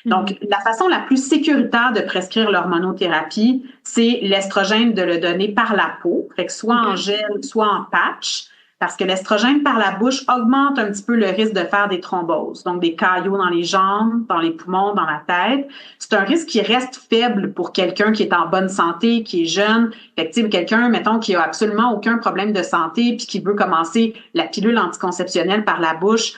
Donc, la façon la plus sécuritaire de prescrire l'hormonothérapie, c'est l'estrogène de le donner par la peau, fait que soit en gel, soit en patch, parce que l'estrogène par la bouche augmente un petit peu le risque de faire des thromboses, donc des caillots dans les jambes, dans les poumons, dans la tête. C'est un risque qui reste faible pour quelqu'un qui est en bonne santé, qui est jeune. Fait que, quelqu'un, mettons, qui a absolument aucun problème de santé puis qui veut commencer la pilule anticonceptionnelle par la bouche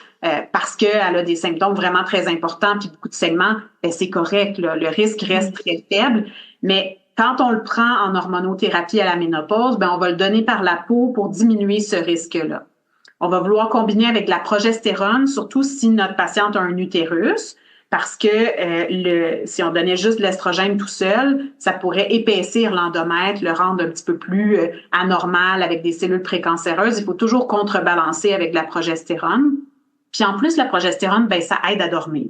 parce qu'elle a des symptômes vraiment très importants puis beaucoup de saignements, ben c'est correct, là. Le risque reste très faible, mais quand on le prend en hormonothérapie à la ménopause, ben on va le donner par la peau pour diminuer ce risque-là. On va vouloir combiner avec la progestérone, surtout si notre patiente a un utérus, parce que si on donnait juste de l'estrogène tout seul, ça pourrait épaissir l'endomètre, le rendre un petit peu plus anormal avec des cellules précancéreuses. Il faut toujours contrebalancer avec de la progestérone. Puis en plus, la progestérone, ben ça aide à dormir.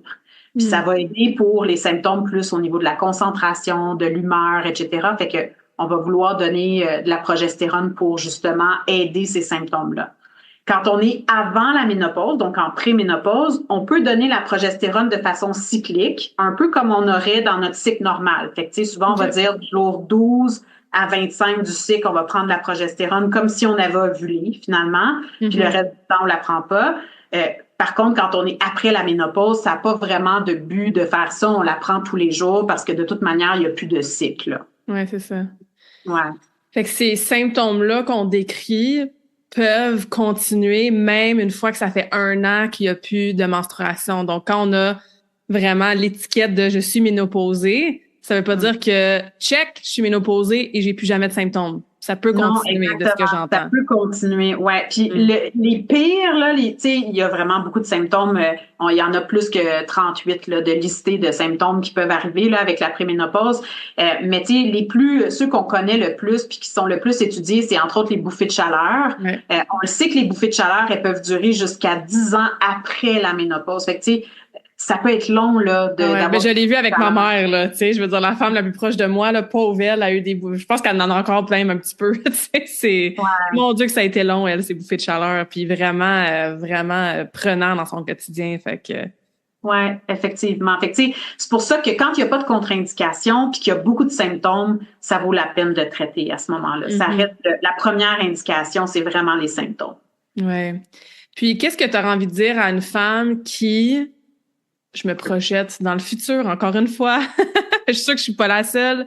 Puis ça va aider pour les symptômes plus au niveau de la concentration, de l'humeur, etc. Fait que on va vouloir donner de la progestérone pour justement aider ces symptômes-là. Quand on est avant la ménopause, donc en préménopause, on peut donner la progestérone de façon cyclique, un peu comme on aurait dans notre cycle normal. Fait que, tu sais, souvent, on va dire du jour 12 à 25 du cycle, on va prendre la progestérone comme si on avait ovulé, finalement. Puis le reste du temps, on la prend pas. Par contre, quand on est après la ménopause, ça n'a pas vraiment de but de faire ça. On la prend tous les jours parce que de toute manière, il n'y a plus de cycle. Oui, c'est ça. Ouais. Fait que ces symptômes-là qu'on décrit peuvent continuer même une fois que ça fait 1 an qu'il n'y a plus de menstruation. Donc, quand on a vraiment l'étiquette de « je suis ménopausée », ça veut pas dire que « check, je suis ménopausée et j'ai plus jamais de symptômes ». Ça peut continuer, de ce que j'entends. Ça peut continuer, ouais. Puis les pires, là, tu sais, il y a vraiment beaucoup de symptômes. Il y en a plus que 38 là, de listés de symptômes qui peuvent arriver là avec la préménopause. Mais tu sais, ceux qu'on connaît le plus puis qui sont le plus étudiés, c'est entre autres les bouffées de chaleur. Ouais. On le sait que les bouffées de chaleur, elles peuvent durer jusqu'à 10 ans après la ménopause. Fait que tu sais, ça peut être long, là, mais je l'ai vu avec ma mère, là, tu sais, je veux dire, la femme la plus proche de moi, là, pauvre elle, a eu je pense qu'elle en a encore plein un petit peu, tu sais, mon Dieu que ça a été long, elle, ces bouffées de chaleur, puis vraiment prenant dans son quotidien, fait que... Ouais, effectivement. Fait que, tu sais, c'est pour ça que quand il n'y a pas de contre-indication puis qu'il y a beaucoup de symptômes, ça vaut la peine de traiter à ce moment-là. Ça reste la première indication, c'est vraiment les symptômes. Ouais. Puis, qu'est-ce que tu as envie de dire à une femme qui... Je me projette dans le futur, encore une fois. Je suis sûre que je suis pas la seule.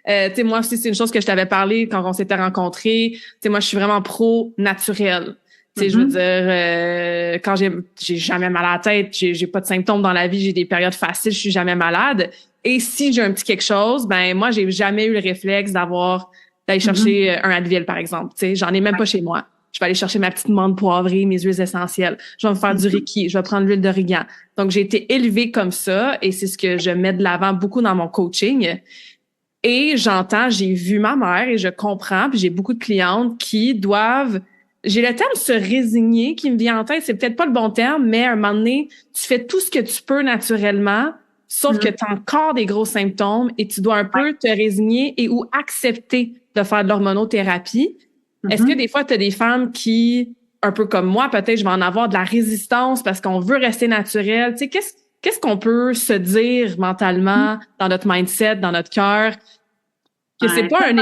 Tu sais, moi aussi, c'est une chose que je t'avais parlé quand on s'était rencontrés. Tu sais, moi, je suis vraiment pro-naturel. Tu sais, je veux dire, quand j'ai jamais mal à la tête, j'ai pas de symptômes dans la vie, j'ai des périodes faciles, je suis jamais malade. Et si j'ai un petit quelque chose, ben moi, j'ai jamais eu le réflexe d'aller chercher un Advil, par exemple. Tu sais, j'en ai même pas chez moi. Je vais aller chercher ma petite menthe poivrée, mes huiles essentielles. Je vais me faire du Reiki. Je vais prendre l'huile d'origan. Donc, j'ai été élevée comme ça et c'est ce que je mets de l'avant beaucoup dans mon coaching. Et j'ai vu ma mère et je comprends, puis j'ai beaucoup de clientes qui doivent, j'ai le terme se résigner qui me vient en tête. C'est peut-être pas le bon terme, mais à un moment donné, tu fais tout ce que tu peux naturellement, sauf que tu as encore des gros symptômes et tu dois un peu te résigner et ou accepter de faire de l'hormonothérapie. Est-ce que des fois, tu as des femmes qui, un peu comme moi, peut-être je vais en avoir de la résistance parce qu'on veut rester naturel. Tu sais, qu'est-ce qu'on peut se dire mentalement dans notre mindset, dans notre cœur, que c'est pas un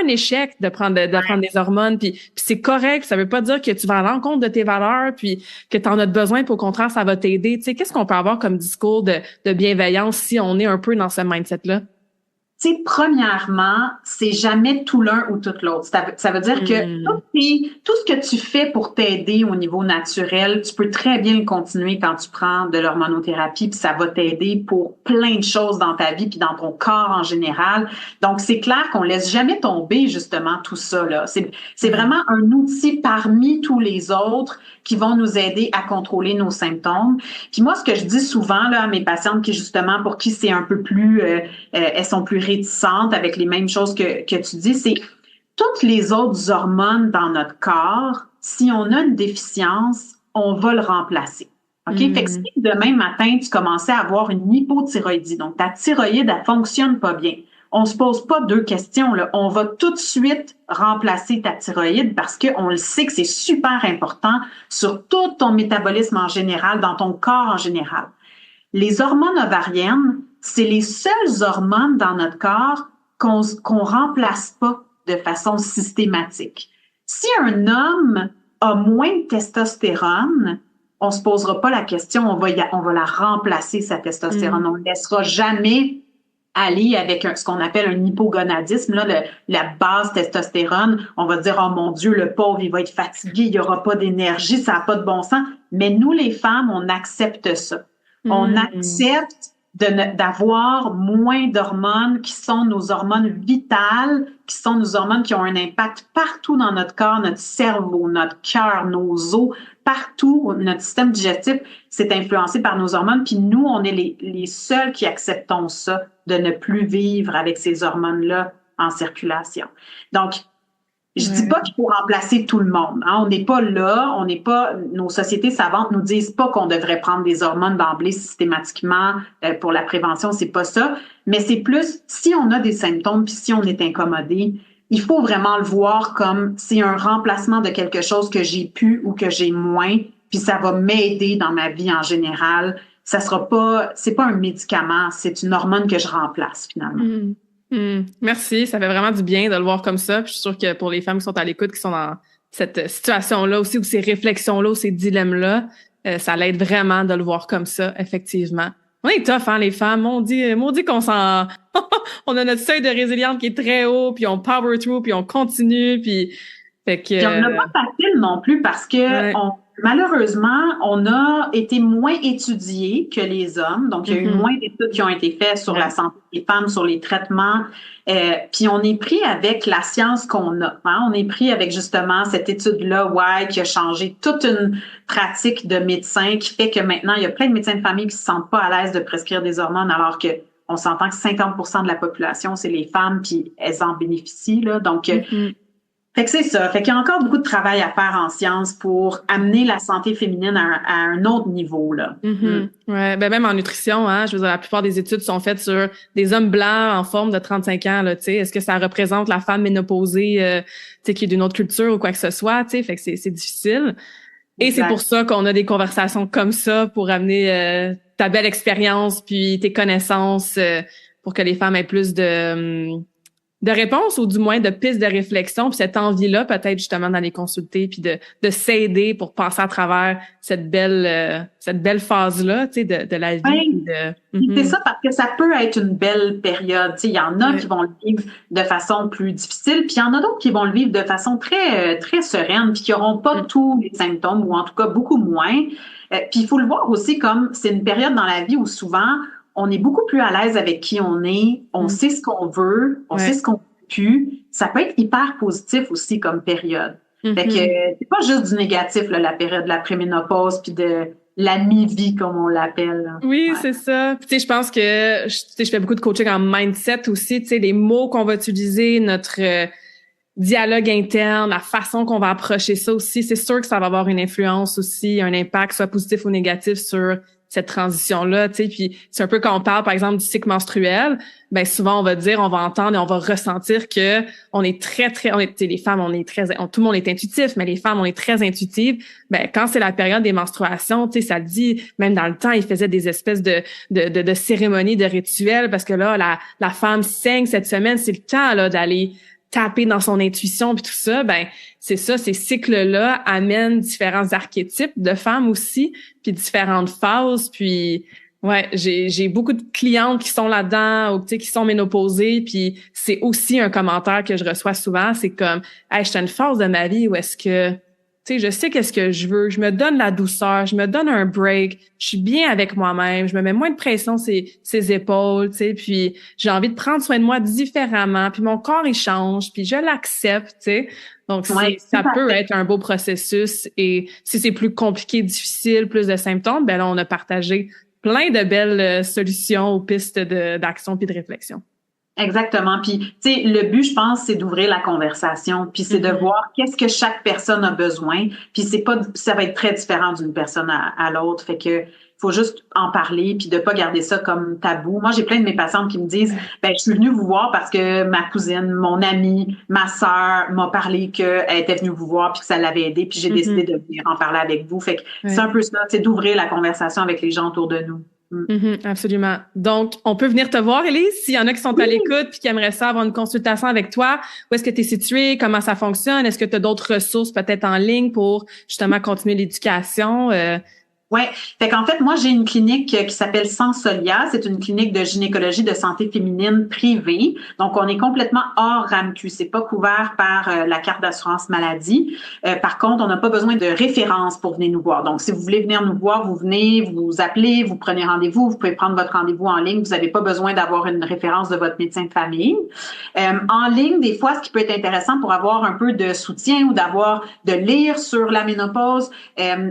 échec de prendre des hormones, puis c'est correct, ça veut pas dire que tu vas à l'encontre de tes valeurs, puis que tu en as besoin, puis au contraire, ça va t'aider. Tu sais, qu'est-ce qu'on peut avoir comme discours de bienveillance si on est un peu dans ce mindset-là? Tu sais, premièrement, c'est jamais tout l'un ou tout l'autre. Ça veut dire que tout ce que tu fais pour t'aider au niveau naturel, tu peux très bien le continuer quand tu prends de l'hormonothérapie, puis ça va t'aider pour plein de choses dans ta vie puis dans ton corps en général. Donc, c'est clair qu'on laisse jamais tomber justement tout ça, là. C'est vraiment un outil parmi tous les autres qui vont nous aider à contrôler nos symptômes. Puis moi, ce que je dis souvent là à mes patientes qui justement pour qui c'est un peu plus elles sont plus réticentes avec les mêmes choses que tu dis, c'est toutes les autres hormones dans notre corps, si on a une déficience, on va le remplacer. OK? Fait que si demain matin, tu commençais à avoir une hypothyroïdie, donc ta thyroïde, elle fonctionne pas bien, on se pose pas deux questions, là. On va tout de suite remplacer ta thyroïde parce qu'on le sait que c'est super important sur tout ton métabolisme en général, dans ton corps en général. Les hormones ovariennes, c'est les seules hormones dans notre corps qu'on remplace pas de façon systématique. Si un homme a moins de testostérone, on se posera pas la question, on va la remplacer, sa testostérone. On ne laissera jamais aller avec ce qu'on appelle un hypogonadisme, là, la base testostérone. On va dire, oh mon Dieu, le pauvre, il va être fatigué, il n'y aura pas d'énergie, ça n'a pas de bon sens. Mais nous, les femmes, on accepte ça. On accepte d'avoir moins d'hormones qui sont nos hormones vitales, qui sont nos hormones qui ont un impact partout dans notre corps, notre cerveau, notre cœur, nos os, partout, notre système digestif, c'est influencé par nos hormones. Puis nous, on est les seuls qui acceptons ça, de ne plus vivre avec ces hormones-là en circulation. Donc, je dis pas qu'il faut remplacer tout le monde. Hein. On n'est pas là, nos sociétés savantes nous disent pas qu'on devrait prendre des hormones d'emblée systématiquement pour la prévention, c'est pas ça. Mais c'est plus, si on a des symptômes puis si on est incommodé, il faut vraiment le voir comme c'est un remplacement de quelque chose que j'ai pu ou que j'ai moins, puis ça va m'aider dans ma vie en général. C'est pas un médicament, c'est une hormone que je remplace finalement. Merci, ça fait vraiment du bien de le voir comme ça. Puis je suis sûre que pour les femmes qui sont à l'écoute, qui sont dans cette situation-là aussi, ou ces réflexions-là, ou ces dilemmes-là, ça l'aide vraiment de le voir comme ça, effectivement. On est tough, hein, les femmes. On dit qu'on s'en... on a notre seuil de résilience qui est très haut, puis on power through, puis on continue, puis... Fait que... Puis on n'a pas facile non plus parce que malheureusement, on a été moins étudiés que les hommes. Donc, il y a eu moins d'études qui ont été faites sur la santé des femmes, sur les traitements. Puis on est pris avec la science qu'on a. Hein? On est pris avec justement cette étude-là, qui a changé toute une pratique de médecin qui fait que maintenant, il y a plein de médecins de famille qui se sentent pas à l'aise de prescrire des hormones alors que on s'entend que 50% de la population, c'est les femmes, puis elles en bénéficient. Là. Donc, fait que c'est ça. Fait qu'il y a encore beaucoup de travail à faire en sciences pour amener la santé féminine à un autre niveau, là. Ouais, ben même en nutrition, hein, je veux dire, la plupart des études sont faites sur des hommes blancs en forme de 35 ans, là, tu sais. Est-ce que ça représente la femme ménopausée, tu sais, qui est d'une autre culture ou quoi que ce soit, tu sais. Fait que c'est difficile. Et c'est pour ça qu'on a des conversations comme ça pour amener ta belle expérience puis tes connaissances pour que les femmes aient plus de réponses ou du moins de pistes de réflexion, puis cette envie-là peut-être justement d'aller consulter puis de s'aider pour passer à travers cette belle phase-là, tu sais, de la vie. C'est ça, parce que ça peut être une belle période. Tu sais, il y en a qui vont le vivre de façon plus difficile, puis il y en a d'autres qui vont le vivre de façon très très sereine, puis qui n'auront pas tous les symptômes ou en tout cas beaucoup moins. Puis il faut le voir aussi comme c'est une période dans la vie où souvent on est beaucoup plus à l'aise avec qui on est, on sait ce qu'on veut, on sait ce qu'on veut plus. Ça peut être hyper positif aussi comme période. Fait que c'est pas juste du négatif, là, la période de la préménopause puis de la mi-vie, comme on l'appelle. Là. Oui, c'est ça. Puis, tu sais, je pense que je fais beaucoup de coaching en mindset aussi, tu sais, les mots qu'on va utiliser, notre dialogue interne, la façon qu'on va approcher ça aussi, c'est sûr que ça va avoir une influence aussi, un impact, soit positif ou négatif sur cette transition-là, tu sais, puis c'est un peu quand on parle, par exemple, du cycle menstruel, ben souvent on va dire, on va entendre et on va ressentir que on est très, tu sais, les femmes, tout le monde est intuitif, mais les femmes, on est très intuitives. Ben quand c'est la période des menstruations, tu sais, ça dit, même dans le temps, ils faisaient des espèces de cérémonies, de rituels, parce que là, la femme saigne cette semaine, c'est le temps là d'aller taper dans son intuition puis tout ça, ben c'est ça, ces cycles-là amènent différents archétypes de femmes aussi, puis différentes phases, puis ouais, j'ai beaucoup de clientes qui sont là-dedans ou tu sais qui sont ménopausées, puis c'est aussi un commentaire que je reçois souvent, c'est comme hey, je suis à une phase de ma vie où est-ce que tu sais, je sais qu'est-ce que je veux, je me donne la douceur, je me donne un break, je suis bien avec moi-même, je me mets moins de pression sur ses épaules, tu sais, puis j'ai envie de prendre soin de moi différemment, puis mon corps il change, puis je l'accepte, tu sais. Donc ça peut être un beau processus et si c'est plus compliqué, difficile, plus de symptômes, ben là on a partagé plein de belles solutions ou pistes d'action puis de réflexion. Exactement. Puis, tu sais, le but, je pense, c'est d'ouvrir la conversation, puis c'est de voir qu'est-ce que chaque personne a besoin. Puis ça va être très différent d'une personne à l'autre. Fait que faut juste en parler, puis de pas garder ça comme tabou. Moi, j'ai plein de mes patientes qui me disent, ben, je suis venue vous voir parce que ma cousine, mon amie, ma sœur m'a parlé qu'elle était venue vous voir puis que ça l'avait aidé, puis j'ai décidé de venir en parler avec vous. Fait que c'est un peu ça, c'est d'ouvrir la conversation avec les gens autour de nous. Absolument. Donc, on peut venir te voir, Élise, s'il y en a qui sont à l'écoute puis qui aimeraient ça avoir une consultation avec toi. Où est-ce que tu es située? Comment ça fonctionne? Est-ce que tu as d'autres ressources peut-être en ligne pour justement continuer l'éducation? Ouais, fait qu'en fait, moi, j'ai une clinique qui s'appelle Sensolia. C'est une clinique de gynécologie de santé féminine privée. Donc, on est complètement hors RAMQ. C'est pas couvert par la carte d'assurance maladie. Par contre, on n'a pas besoin de référence pour venir nous voir. Donc, si vous voulez venir nous voir, vous venez, vous appelez, vous prenez rendez-vous, vous pouvez prendre votre rendez-vous en ligne. Vous n'avez pas besoin d'avoir une référence de votre médecin de famille. En ligne, des fois, ce qui peut être intéressant pour avoir un peu de soutien ou de lire sur la ménopause,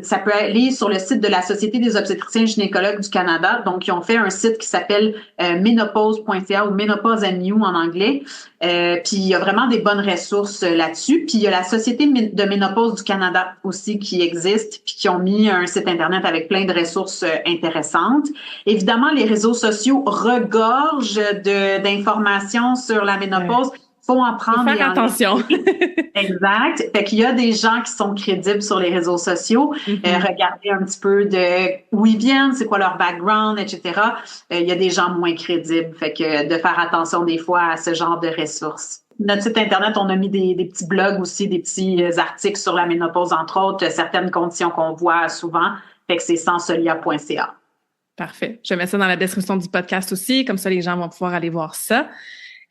ça peut aller sur le site de la Société des obstétriciens gynécologues du Canada. Donc, ils ont fait un site qui s'appelle menopause.ca ou Menopause MU en anglais. Puis, il y a vraiment des bonnes ressources là-dessus. Puis, il y a la Société de ménopause du Canada aussi qui existe, puis qui ont mis un site Internet avec plein de ressources intéressantes. Évidemment, les réseaux sociaux regorgent d'informations sur la ménopause. Faut en prendre. Faut faire attention. Exact. Fait qu'il y a des gens qui sont crédibles sur les réseaux sociaux. Regardez un petit peu de où ils viennent, c'est quoi leur background, etc. Il y a des gens moins crédibles. Fait que de faire attention des fois à ce genre de ressources. Notre site Internet, on a mis des petits blogs aussi, des petits articles sur la ménopause, entre autres, certaines conditions qu'on voit souvent. Fait que c'est sensolia.ca. Parfait. Je mets ça dans la description du podcast aussi. Comme ça, les gens vont pouvoir aller voir ça.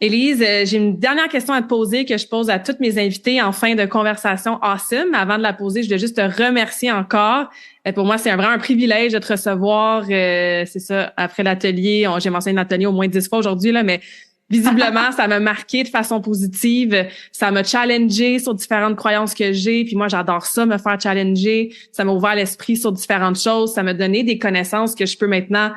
Élise, j'ai une dernière question à te poser que je pose à toutes mes invités en fin de conversation awesome. Avant de la poser, je voulais juste te remercier encore. Pour moi, c'est vraiment un privilège de te recevoir. C'est ça, après l'atelier. J'ai mentionné l'atelier au moins 10 fois aujourd'hui, là, mais visiblement, ça m'a marqué de façon positive. Ça m'a challengé sur différentes croyances que j'ai. Puis moi, j'adore ça, me faire challenger. Ça m'a ouvert l'esprit sur différentes choses. Ça m'a donné des connaissances que je peux maintenant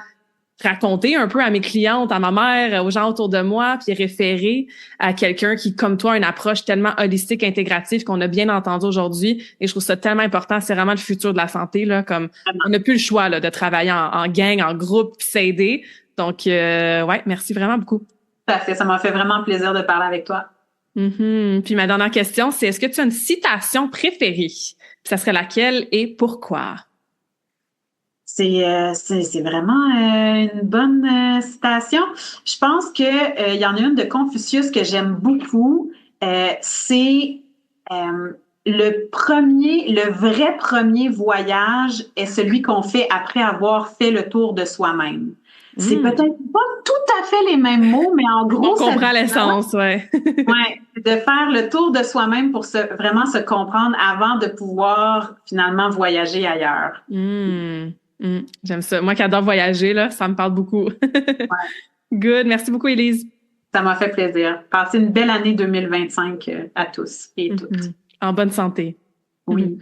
raconter un peu à mes clientes, à ma mère, aux gens autour de moi, puis référer à quelqu'un qui, comme toi, a une approche tellement holistique, intégrative qu'on a bien entendu aujourd'hui. Et je trouve ça tellement important. C'est vraiment le futur de la santé, là. Comme on n'a plus le choix là de travailler en gang, en groupe, puis s'aider. Donc, ouais, merci vraiment beaucoup. Ça m'a fait vraiment plaisir de parler avec toi. Puis ma dernière question, c'est est-ce que tu as une citation préférée? Puis ça serait laquelle et pourquoi? C'est vraiment une bonne citation. Je pense que il y en a une de Confucius que j'aime beaucoup. C'est le vrai premier voyage est celui qu'on fait après avoir fait le tour de soi-même. C'est peut-être pas tout à fait les mêmes mots, mais en gros, on comprend l'essence, ouais. Ouais, de faire le tour de soi-même pour vraiment se comprendre avant de pouvoir finalement voyager ailleurs. J'aime ça. Moi qui adore voyager, là, ça me parle beaucoup. Ouais. Good. Merci beaucoup, Élise. Ça m'a fait plaisir. Passez une belle année 2025 à tous et toutes. En bonne santé. Oui.